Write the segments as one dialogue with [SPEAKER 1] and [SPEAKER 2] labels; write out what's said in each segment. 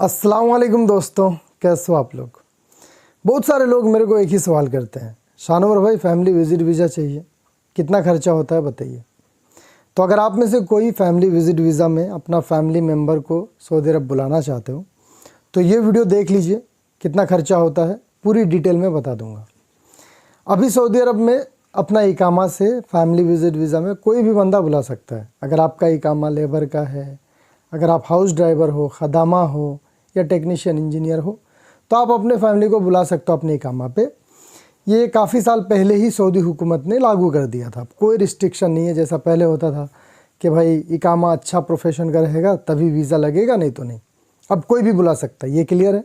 [SPEAKER 1] अस्सलाम वालेकुम दोस्तों, कैसे हो आप लोग। बहुत सारे लोग मेरे को एक ही सवाल करते हैं, शानवर भाई फैमिली विज़िट वीज़ा चाहिए, कितना खर्चा होता है बताइए। तो अगर आप में से कोई फैमिली विज़िट वीज़ा में अपना फैमिली मेम्बर को सऊदी अरब बुलाना चाहते हो तो ये वीडियो देख लीजिए, कितना खर्चा होता है पूरी डिटेल में बता दूंगा। अभी सऊदी अरब में अपना इकामा से फैमिली विज़िट वीज़ा में कोई भी बंदा बुला सकता है। अगर आपका इकामा लेबर का है, अगर आप हाउस ड्राइवर हो, खदामा हो या टेक्नीशियन इंजीनियर हो, तो आप अपने फैमिली को बुला सकते हो अपने इकामा पे। ये काफ़ी साल पहले ही सऊदी हुकूमत ने लागू कर दिया था। कोई रिस्ट्रिक्शन नहीं है जैसा पहले होता था कि भाई इकामा अच्छा प्रोफेशन का रहेगा तभी वीज़ा लगेगा, नहीं तो नहीं। अब कोई भी बुला सकता है, ये क्लियर है।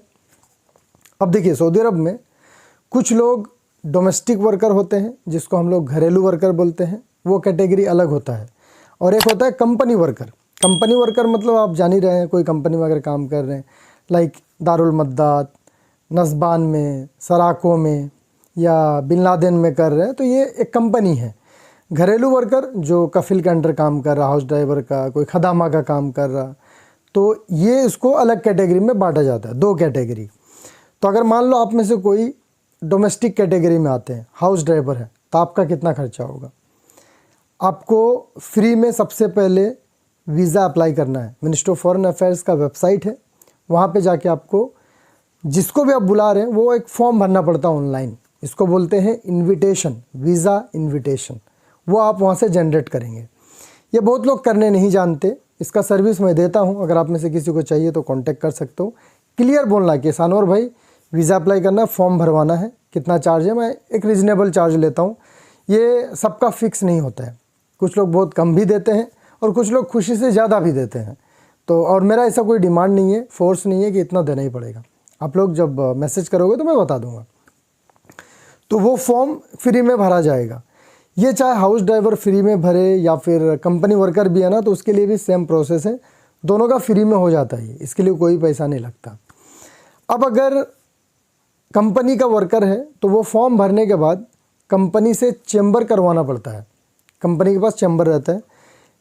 [SPEAKER 1] अब देखिए, सऊदी अरब में कुछ लोग डोमेस्टिक वर्कर होते हैं जिसको हम लोग घरेलू वर्कर बोलते हैं, वो कैटेगरी अलग होता है। और एक होता है कंपनी वर्कर। कंपनी वर्कर मतलब आप जान ही रहे हैं, कोई कंपनी में अगर काम कर रहे हैं लाइक दारुल मद्दात, नस्बान में, सराको में या बिन लादेन में कर रहे हैं, तो ये एक कंपनी है। घरेलू वर्कर जो कफिल के अंडर काम कर रहा, हाउस ड्राइवर का, कोई खदामा का काम कर रहा, तो ये इसको अलग कैटेगरी में बांटा जाता है, दो कैटेगरी। तो अगर मान लो आप में से कोई डोमेस्टिक कैटेगरी में आते हैं, हाउस ड्राइवर है, तो आपका कितना खर्चा होगा। आपको फ्री में सबसे पहले वीज़ा अप्लाई करना है। मिनिस्ट्री ऑफ फॉरेन अफेयर्स का वेबसाइट है, वहाँ पे जाके आपको जिसको भी आप बुला रहे हैं वो एक फॉर्म भरना पड़ता है ऑनलाइन। इसको बोलते हैं इनविटेशन, वीज़ा इनविटेशन। वो आप वहाँ से जनरेट करेंगे। ये बहुत लोग करने नहीं जानते, इसका सर्विस मैं देता हूँ। अगर आप में से किसी को चाहिए तो कांटेक्ट कर सकते हो। क्लियर बोलना कि सानवर भाई वीज़ा अप्लाई करना है, फॉर्म भरवाना है, कितना चार्ज है। मैं एक रीज़नेबल चार्ज लेता हूँ, ये सबका फिक्स नहीं होता है। कुछ लोग बहुत कम भी देते हैं और कुछ लोग खुशी से ज़्यादा भी देते हैं। तो और मेरा ऐसा कोई डिमांड नहीं है, फोर्स नहीं है कि इतना देना ही पड़ेगा। आप लोग जब मैसेज करोगे तो मैं बता दूंगा। तो वो फॉर्म फ्री में भरा जाएगा। ये चाहे हाउस ड्राइवर फ्री में भरे या फिर कंपनी वर्कर भी है ना, तो उसके लिए भी सेम प्रोसेस है, दोनों का फ्री में हो जाता है। इसके लिए कोई पैसा नहीं लगता। अब अगर कंपनी का वर्कर है तो वो फॉर्म भरने के बाद कंपनी से चेम्बर करवाना पड़ता है। कंपनी के पास चेम्बर रहता है,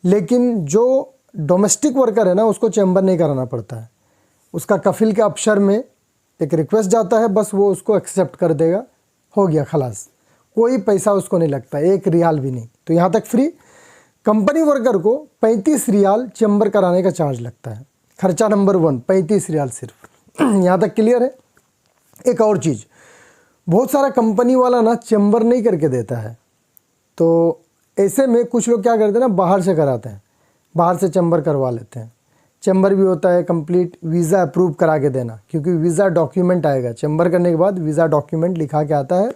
[SPEAKER 1] लेकिन जो डोमेस्टिक वर्कर है ना, उसको चेम्बर नहीं कराना पड़ता है। उसका कफिल के अफसर में एक रिक्वेस्ट जाता है, बस वो उसको एक्सेप्ट कर देगा, हो गया खलास। कोई पैसा उसको नहीं लगता, 1 रियाल भी नहीं। तो यहाँ तक फ्री। कंपनी वर्कर को 35 रियाल चेम्बर कराने का चार्ज लगता है। खर्चा नंबर 1, 35 रियाल सिर्फ। यहाँ तक क्लियर है। एक और चीज़, बहुत सारा कंपनी वाला ना चेम्बर नहीं करके देता है, तो ऐसे में कुछ लोग क्या करते हैं ना, बाहर से कराते हैं, बाहर से चेम्बर करवा लेते हैं। चेम्बर भी होता है कंप्लीट वीज़ा अप्रूव करा के देना, क्योंकि वीज़ा डॉक्यूमेंट आएगा। चेम्बर करने के बाद वीज़ा डॉक्यूमेंट लिखा के आता है,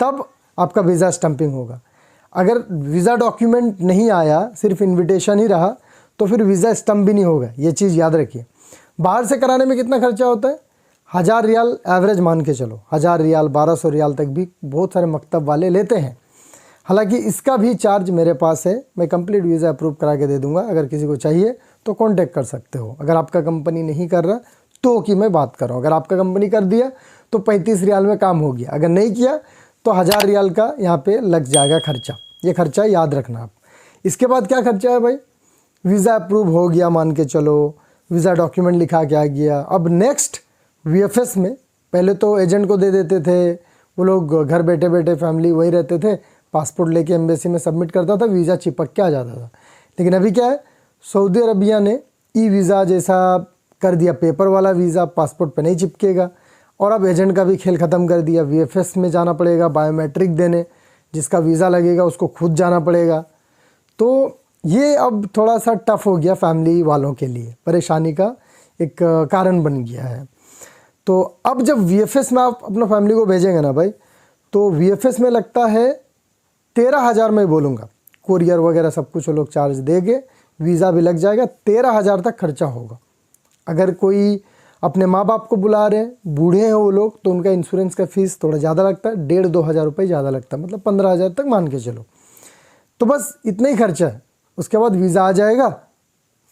[SPEAKER 1] तब आपका वीज़ा स्टैंपिंग होगा। अगर वीज़ा डॉक्यूमेंट नहीं आया, सिर्फ इन्विटेशन ही रहा, तो फिर वीज़ा स्टैंप भी नहीं होगा। ये चीज़ याद रखिए। बाहर से कराने में कितना खर्चा होता है, 1000 रियाल एवरेज मान के चलो। 1000 रियाल, 1200 रियाल तक भी बहुत सारे मकतब वाले लेते हैं। हालांकि इसका भी चार्ज मेरे पास है, मैं कंप्लीट वीज़ा अप्रूव करा के दे दूंगा। अगर किसी को चाहिए तो कांटेक्ट कर सकते हो। अगर आपका कंपनी नहीं कर रहा तो की मैं बात कर रहा हूँ। अगर आपका कंपनी कर दिया तो 35 रियाल में काम हो गया। अगर नहीं किया तो 1000 रियाल का यहाँ पे लग जाएगा खर्चा। ये खर्चा याद रखना आप। इसके बाद क्या खर्चा है भाई, वीज़ा अप्रूव हो गया मान के चलो, वीज़ा डॉक्यूमेंट लिखा के आ गया। अब नेक्स्ट VFS में, पहले तो एजेंट को दे देते थे, वो लोग घर बैठे बैठे फैमिली वही रहते थे, पासपोर्ट लेके एम्बेसी में सबमिट करता था, वीज़ा चिपक के आ जाता था। लेकिन अभी क्या है, सऊदी अरबिया ने वीज़ा जैसा कर दिया, पेपर वाला वीज़ा पासपोर्ट पे नहीं चिपकेगा। और अब एजेंट का भी खेल ख़त्म कर दिया। VFS में जाना पड़ेगा बायोमेट्रिक देने, जिसका वीज़ा लगेगा उसको खुद जाना पड़ेगा। तो ये अब थोड़ा सा टफ हो गया फैमिली वालों के लिए, परेशानी का एक कारण बन गया है। तो अब जब VFS में आप अपना फैमिली को भेजेंगे ना भाई, तो VFS में लगता है 13,000 में बोलूँगा, कोरियर वगैरह सब कुछ वो लोग चार्ज देंगे, वीज़ा भी लग जाएगा, 13,000 तक खर्चा होगा। अगर कोई अपने माँ बाप को बुला रहे हैं, बूढ़े हैं वो लोग, तो उनका इंश्योरेंस का फ़ीस थोड़ा ज़्यादा लगता है, 1,500-2 हज़ार रुपये ज़्यादा लगता है, मतलब 15,000 तक मान के चलो। तो बस इतना ही खर्चा है। उसके बाद वीज़ा आ जाएगा,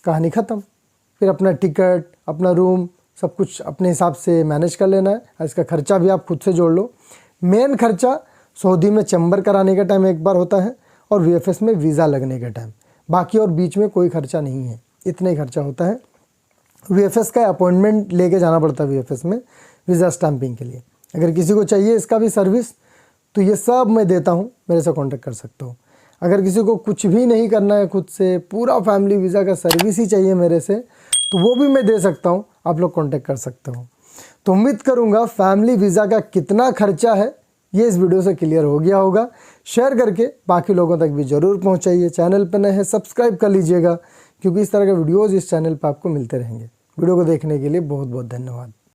[SPEAKER 1] कहानी ख़त्म। फिर अपना टिकट, अपना रूम, सब कुछ अपने हिसाब से मैनेज कर लेना है। इसका खर्चा भी आप खुद से जोड़ लो। मेन खर्चा सऊदी में चेम्बर कराने का टाइम एक बार होता है और VFS में वीज़ा लगने का टाइम, बाकी और बीच में कोई खर्चा नहीं है। इतना ही खर्चा होता है। वीएफएस का अपॉइंटमेंट लेके जाना पड़ता है वीएफएस में वीज़ा स्टैंपिंग के लिए। अगर किसी को चाहिए इसका भी सर्विस तो ये सब मैं देता हूँ, मेरे से कांटेक्ट कर सकते हो। अगर किसी को कुछ भी नहीं करना है, खुद से पूरा फैमिली वीज़ा का सर्विस ही चाहिए मेरे से, तो वो भी मैं दे सकता हूँ, आप लोग कांटेक्ट कर सकते हो। तो उम्मीद करूँगा फैमिली वीज़ा का कितना खर्चा है ये इस वीडियो से क्लियर हो गया होगा। शेयर करके बाकी लोगों तक भी ज़रूर पहुँचाइए। चैनल पर नए हैं सब्सक्राइब कर लीजिएगा, क्योंकि इस तरह के वीडियोज़ इस चैनल पर आपको मिलते रहेंगे। वीडियो को देखने के लिए बहुत बहुत धन्यवाद।